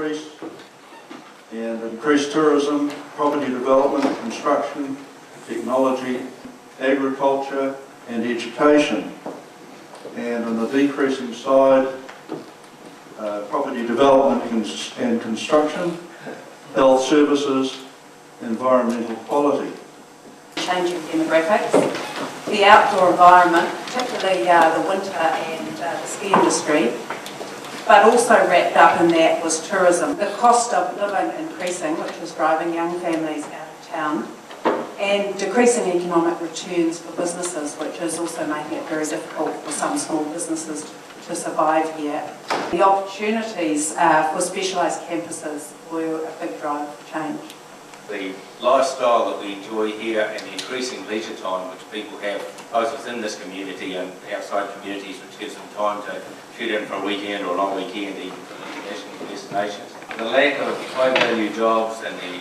increase, and increased tourism, property development, construction, technology, agriculture and education. And on the decreasing side, property development and construction, health services, environmental quality. Changing demographics, the outdoor environment, particularly the winter and the ski industry, but also wrapped up in that was tourism. The cost of living increasing, which was driving young families out of town, and decreasing economic returns for businesses, which is also making it very difficult for some small businesses to survive here. The opportunities for specialised campuses were a big drive for change. The lifestyle that we enjoy here and the increasing leisure time which people have both within this community and outside communities, which gives them time to shoot in for a weekend or a long weekend, even for international destinations. The lack of high value jobs and the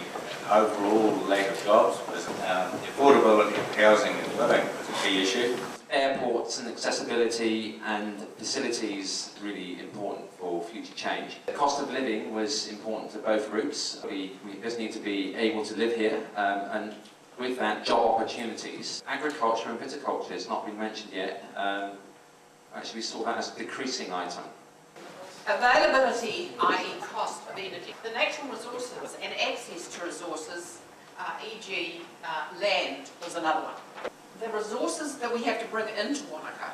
overall lack of jobs was the affordability of housing and living was a key issue. Airports and accessibility and facilities really important for future change. The cost of living was important to both groups. We just need to be able to live here and with that job opportunities. Agriculture and viticulture has not been mentioned yet. Actually we saw that as a decreasing item. Availability, i.e. cost of energy. The natural resources and access to resources, e.g. land, was another one. The resources that we have to bring into Wanaka,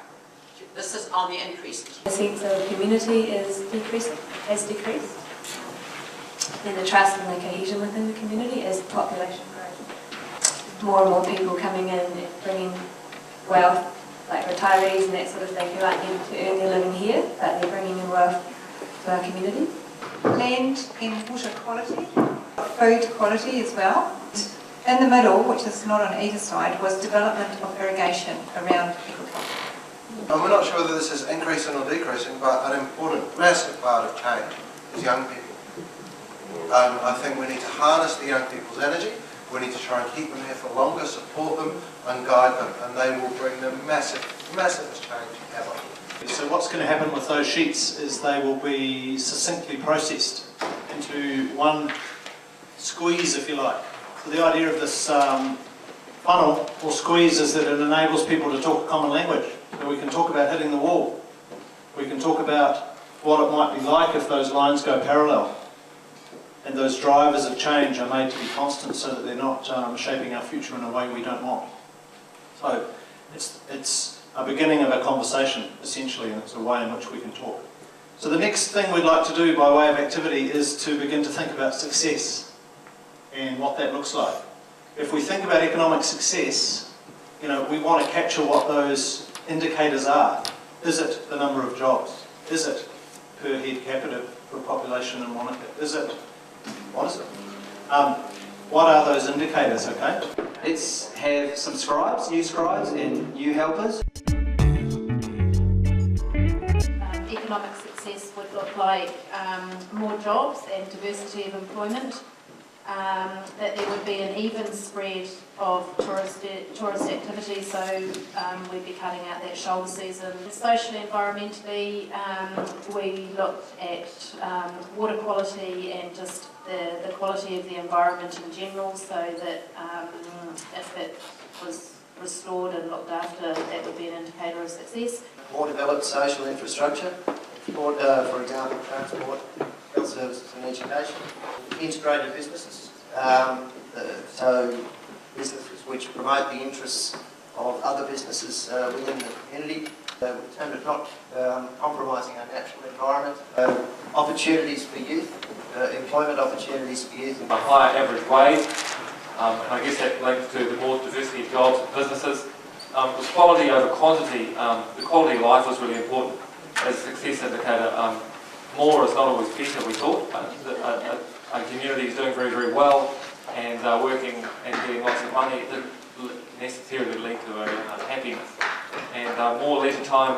this is on the increase. The sense of community is decreasing, has decreased, and the trust and the cohesion within the community as population grows. More and more people coming in and bringing wealth, like retirees and that sort of thing, who aren't able to earn their living here, but they're bringing in wealth to our community. Land and water quality, food quality as well. In the middle, which is not on either side, was development of irrigation around agriculture. We're not sure whether this is increasing or decreasing, but an important, massive part of change is young people. I think we need to harness the young people's energy. We need to try and keep them here for longer, support them and guide them, and they will bring the massivest change ever. So what's going to happen with those sheets is they will be succinctly processed into one squeeze, if you like. So the idea of this funnel or squeeze is that it enables people to talk a common language. So we can talk about hitting the wall. We can talk about what it might be like if those lines go parallel. And those drivers of change are made to be constant so that they're not shaping our future in a way we don't want. So it's a beginning of a conversation, essentially, and it's a way in which we can talk. So the next thing we'd like to do by way of activity is to begin to think about success and what that looks like. If we think about economic success, we want to capture what those indicators are. Is it the number of jobs? Is it per head capita per population in Wanaka? What is it? What are those indicators, okay? Let's have some scribes, new scribes and new helpers. Economic success would look like more jobs and diversity of employment. That there would be an even spread of tourist activity, so we'd be cutting out that shoulder season. Socially, environmentally, we looked at water quality and just the quality of the environment in general, so that if it was restored and looked after, that would be an indicator of success. More developed social infrastructure, for example, transport, health services and education. Integrated businesses, so businesses which promote the interests of other businesses within the community. We termed it not compromising our natural environment. Opportunities for youth, employment opportunities for youth. A higher average wage, and I guess that links to the more diversity of jobs and businesses. With quality over quantity, the quality of life was really important as a success indicator. More is not always better, we thought. Our community is doing very, very well and working and getting lots of money. It didn't necessarily lead to happiness. And more leisure time,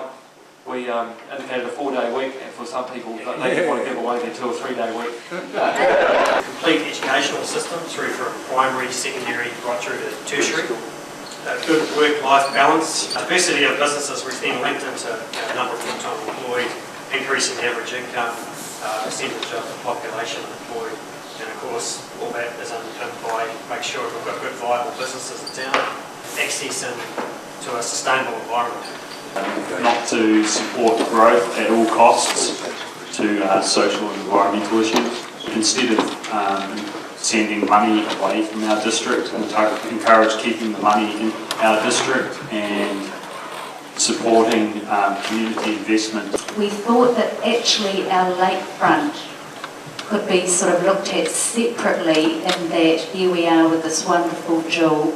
we indicated a 4-day week, and for some people, they didn't want to give away their 2 or 3 day week. Complete educational system through from primary, secondary, right through to tertiary. Good work-life balance. Diversity of businesses, which then linked into the number of full-time employed, increasing the average income, percentage of the population employed. And of course, all that is underpinned by make sure we've got good viable businesses in town, access to a sustainable environment. Not to support growth at all costs to social and environmental issues. Instead of sending money away from our district, and encourage keeping the money in our district and supporting community investment. We thought that actually our lakefront could be sort of looked at separately, in that here we are with this wonderful jewel